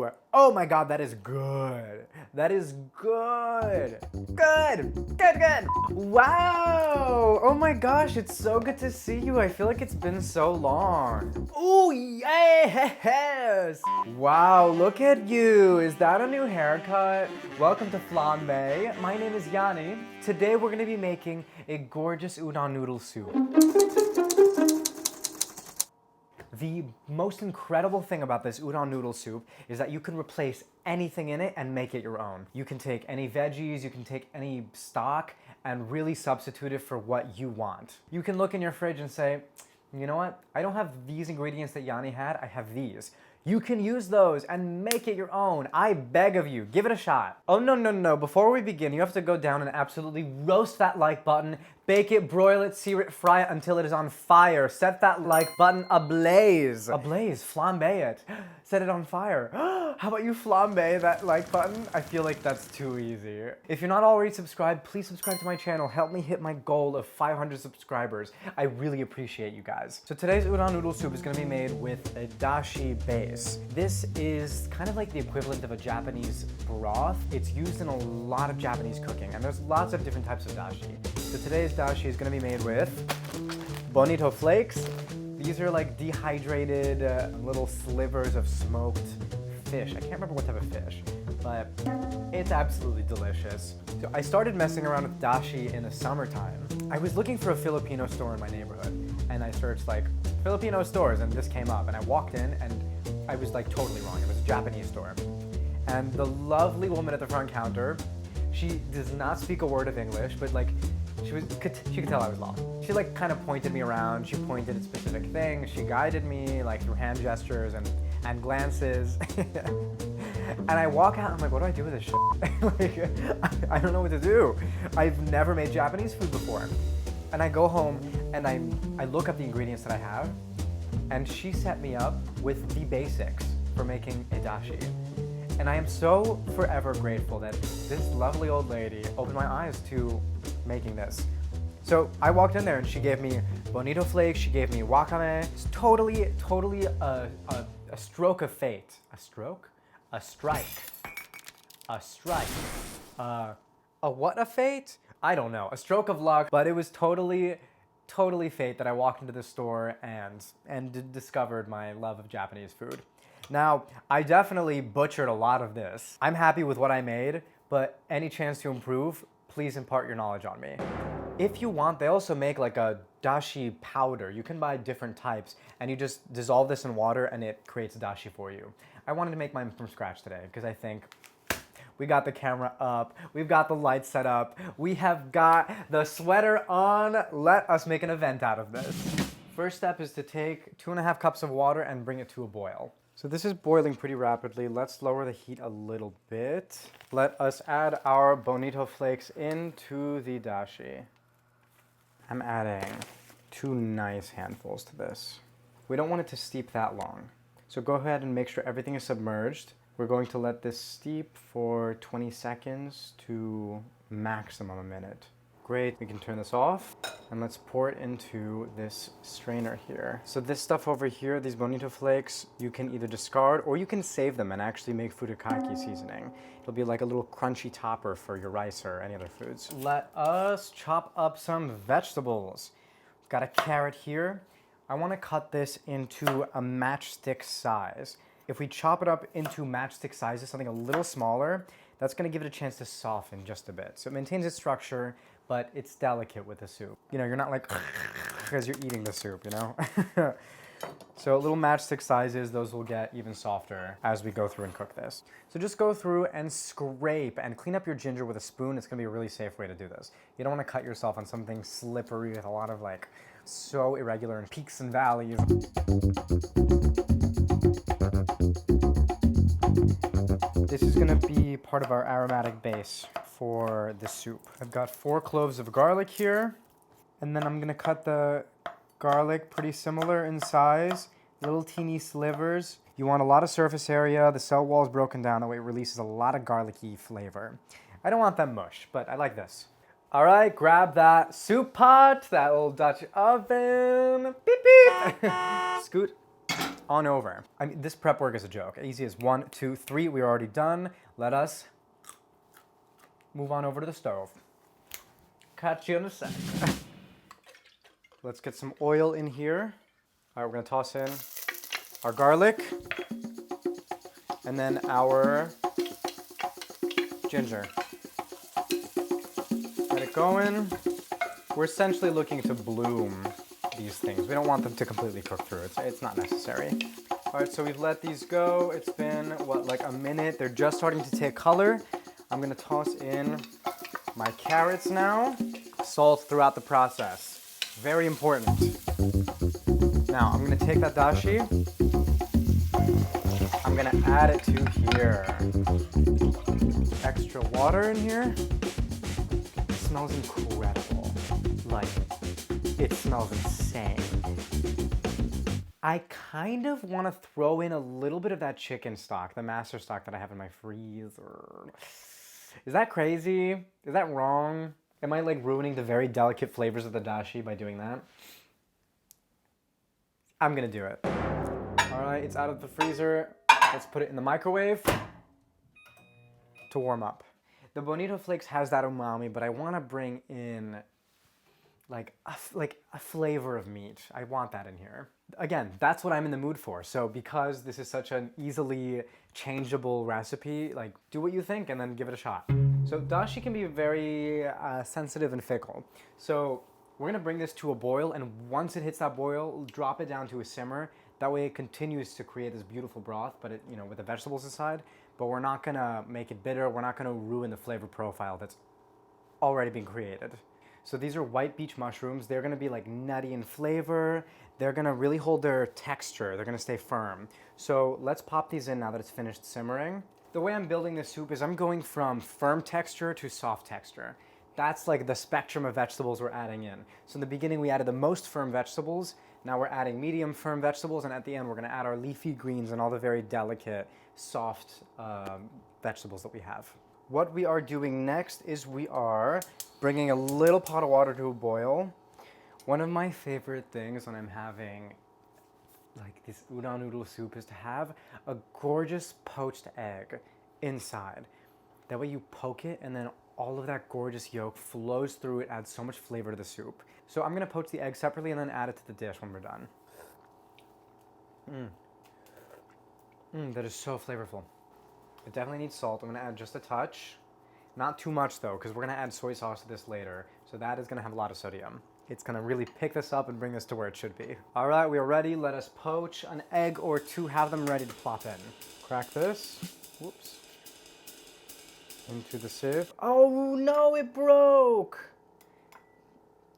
Ooh, oh my God, that is good. That is good. Good. Wow. Oh my gosh, it's so good to see you. I feel like it's been so long. Ooh, yes. Wow, look at you. Is that a new haircut? Welcome to FlamBae. My name is Yanni. Today we're gonna be making a gorgeous udon noodle soup. The most incredible thing about this udon noodle soup is that you can replace anything in it and make it your own. You can take any veggies, you can take any stock, and really substitute it for what you want. You can look in your fridge and say, you know what? I don't have these ingredients that Yanni had, I have these. You can use those and make it your own. I beg of you, give it a shot. Oh no. Before we begin, you have to go down and absolutely roast that like button, bake it, broil it, sear it, fry it until it is on fire. Set that like button ablaze. Ablaze, flambe it. Set it on fire. How about you flambe that like button? I feel like that's too easy. If you're not already subscribed, please subscribe to my channel. Help me hit my goal of 500 subscribers. I really appreciate you guys. So today's udon noodle soup is gonna be made with a dashi base. This is kind of like the equivalent of a Japanese broth. It's used in a lot of Japanese cooking, and there's lots of different types of dashi. So today's dashi is gonna be made with bonito flakes. These are like dehydrated little slivers of smoked fish. I can't remember what type of fish, but it's absolutely delicious. So I started messing around with dashi in the summertime. I was looking for a Filipino store in my neighborhood, and I searched like Filipino stores, and this came up, and I walked in, and I was like totally wrong. It was a Japanese store. And the lovely woman at the front counter, she does not speak a word of English, but like, she could tell I was lost. She like kind of pointed me around, she pointed at specific things, she guided me like through hand gestures and glances. And I walk out, I'm like, what do I do with this shit? Like, I don't know what to do. I've never made Japanese food before. And I go home and I look up the ingredients that I have, and she set me up with the basics for making a dashi. And I am so forever grateful that this lovely old lady opened my eyes to making this. So I walked in there and she gave me bonito flakes, she gave me wakame. It's totally a stroke of fate. A stroke? A strike. A strike. A what of fate? I don't know. A stroke of luck, but it was totally fate that I walked into the store and discovered my love of Japanese food. Now, I definitely butchered a lot of this. I'm happy with what I made, but any chance to improve, please impart your knowledge on me. If you want, they also make like a dashi powder. You can buy different types, and you just dissolve this in water and it creates dashi for you. I wanted to make mine from scratch today because I think we got the camera up, we've got the lights set up, we have got the sweater on. Let us make an event out of this. First step is to take 2.5 cups of water and bring it to a boil. So this is boiling pretty rapidly. Let's lower the heat a little bit. Let us add our bonito flakes into the dashi. I'm adding 2 nice handfuls to this. We don't want it to steep that long. So go ahead and make sure everything is submerged. We're going to let this steep for 20 seconds to maximum a minute. Great, we can turn this off and let's pour it into this strainer here. So this stuff over here, these bonito flakes, you can either discard or you can save them and actually make furikake seasoning. It'll be like a little crunchy topper for your rice or any other foods. Let us chop up some vegetables. Got a carrot here. I want to cut this into a matchstick size. If we chop it up into matchstick sizes, something a little smaller, that's going to give it a chance to soften just a bit. So it maintains its structure, but it's delicate with the soup. You know, you're not like, because you're eating the soup, you know? So little matchstick sizes, those will get even softer as we go through and cook this. So just go through and scrape and clean up your ginger with a spoon. It's gonna be a really safe way to do this. You don't wanna cut yourself on something slippery with a lot of like, so irregular and peaks and valleys. This is gonna be part of our aromatic base for the soup. I've got 4 cloves of garlic here, and then I'm gonna cut the garlic pretty similar in size, little teeny slivers. You want a lot of surface area, the cell wall is broken down, that way it releases a lot of garlicky flavor. I don't want that mush, but I like this. All right, grab that soup pot, that old Dutch oven, beep beep. Scoot on over. I mean, this prep work is a joke. Easy as 1, 2, 3. We're already done. Let us move on over to the stove. Catch you in a sec. Let's get some oil in here. All right, we're gonna toss in our garlic and then our ginger. Let it go in. We're essentially looking to bloom these things. We don't want them to completely cook through. It's not necessary. All right, so we've let these go. It's been, what, like a minute? They're just starting to take color. I'm gonna toss in my carrots now. Salt throughout the process. Very important. Now, I'm gonna take that dashi. I'm gonna add it to here. Extra water in here. It smells incredible. Like, it smells insane. I kind of want to throw in a little bit of that chicken stock, the master stock that I have in my freezer. Is that crazy? Is that wrong? Am I like ruining the very delicate flavors of the dashi by doing that? I'm gonna do it. All right, it's out of the freezer. Let's put it in the microwave to warm up. The bonito flakes has that umami, but I want to bring in like a flavor of meat. I want that in here. Again, that's what I'm in the mood for. So because this is such an easily changeable recipe, like do what you think and then give it a shot. So dashi can be very sensitive and fickle. So we're gonna bring this to a boil, and once it hits that boil, drop it down to a simmer. That way it continues to create this beautiful broth, but it, you know, with the vegetables inside. But we're not gonna make it bitter. We're not gonna ruin the flavor profile that's already been created. So these are white beech mushrooms. They're gonna be like nutty in flavor. They're gonna really hold their texture. They're gonna stay firm. So let's pop these in now that it's finished simmering. The way I'm building this soup is I'm going from firm texture to soft texture. That's like the spectrum of vegetables we're adding in. So in the beginning we added the most firm vegetables. Now we're adding medium firm vegetables, and at the end we're gonna add our leafy greens and all the very delicate, soft vegetables that we have. What we are doing next is we are bringing a little pot of water to a boil. One of my favorite things when I'm having like this udon noodle soup is to have a gorgeous poached egg inside. That way you poke it and then all of that gorgeous yolk flows through it, adds so much flavor to the soup. So I'm gonna poach the egg separately and then add it to the dish when we're done. That is so flavorful. It definitely needs salt. I'm gonna add just a touch. Not too much though, because we're gonna add soy sauce to this later. So that is gonna have a lot of sodium. It's gonna really pick this up and bring this to where it should be. All right, we are ready. Let us poach an egg or two, have them ready to plop in. Crack this, whoops. Into the sieve. Oh no, it broke!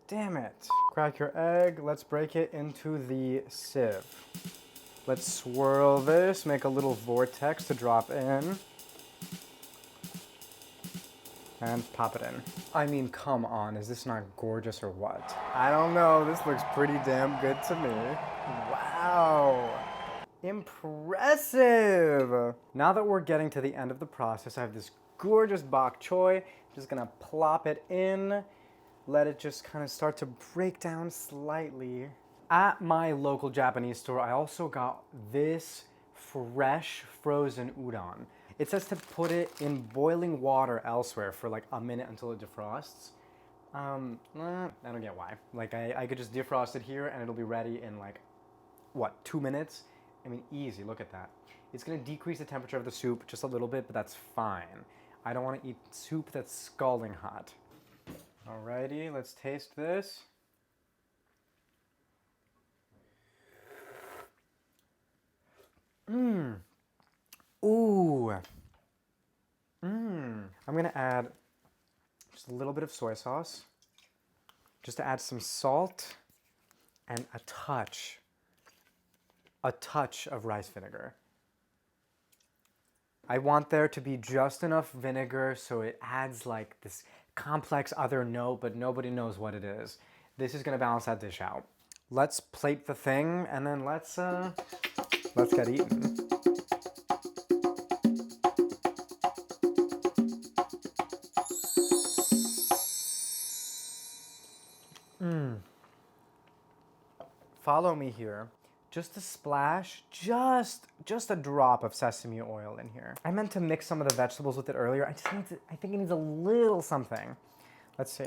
Damn it. Crack your egg, let's break it into the sieve. Let's swirl this, make a little vortex to drop in. And pop it in. I mean, come on, is this not gorgeous or what? I don't know, this looks pretty damn good to me. Wow, impressive. Now that we're getting to the end of the process, I have this gorgeous bok choy. Just gonna plop it in, let it just kind of start to break down slightly. At my local Japanese store, I also got this fresh frozen udon. It says to put it in boiling water elsewhere for like a minute until it defrosts. I don't get why. Like I could just defrost it here and it'll be ready in like, what, 2 minutes? I mean, easy, look at that. It's gonna decrease the temperature of the soup just a little bit, but that's fine. I don't wanna eat soup that's scalding hot. Alrighty, let's taste this. Ooh. I'm gonna add just a little bit of soy sauce, just to add some salt and a touch of rice vinegar. I want there to be just enough vinegar so it adds like this complex other note, but nobody knows what it is. This is gonna balance that dish out. Let's plate the thing and then let's get eaten. Follow me here. Just a splash, just a drop of sesame oil in here. I meant to mix some of the vegetables with it earlier. I think it needs a little something. Let's see.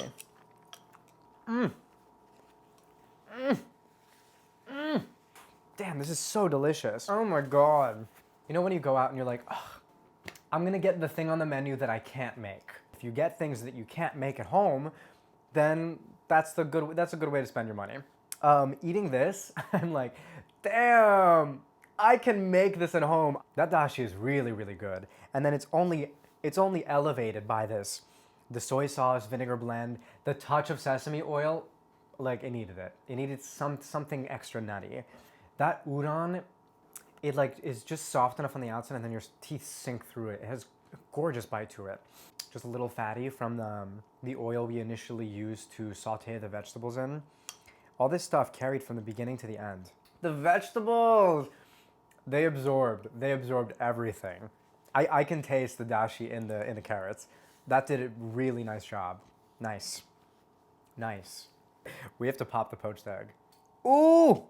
Damn, this is so delicious. Oh my God. You know when you go out and you're like, oh, I'm gonna get the thing on the menu that I can't make. If you get things that you can't make at home, then that's a good way to spend your money. Eating this, I'm like, damn, I can make this at home. That dashi is really, really good. And then it's only elevated by this. The soy sauce, vinegar blend, the touch of sesame oil, like it needed it. It needed something extra nutty. That udon, it like is just soft enough on the outside and then your teeth sink through it. It has a gorgeous bite to it. Just a little fatty from the oil we initially used to saute the vegetables in. All this stuff carried from the beginning to the end. The vegetables, they absorbed everything. I can taste the dashi in the carrots. That did a really nice job. Nice. We have to pop the poached egg. Ooh!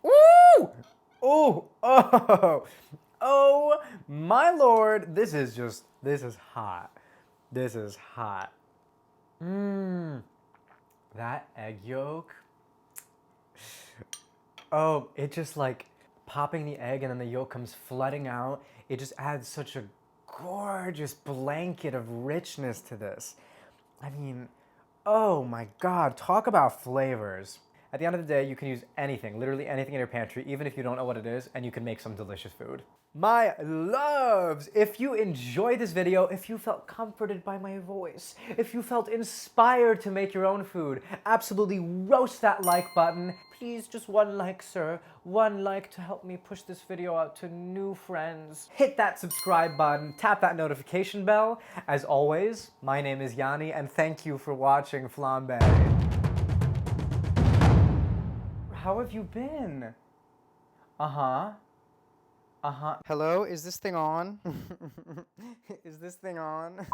Ooh! Ooh! Oh! Oh my Lord! This is hot. This is hot. That egg yolk. Oh, it just like popping the egg and then the yolk comes flooding out. It just adds such a gorgeous blanket of richness to this. I mean, oh my God, talk about flavors. At the end of the day, you can use anything, literally anything in your pantry, even if you don't know what it is, and you can make some delicious food. My loves, if you enjoyed this video, if you felt comforted by my voice, if you felt inspired to make your own food, absolutely roast that like button. Please, just one like, sir. One like to help me push this video out to new friends. Hit that subscribe button, tap that notification bell. As always, my name is Yanni, and thank you for watching FlamBae. How have you been? Hello, is this thing on? Is this thing on?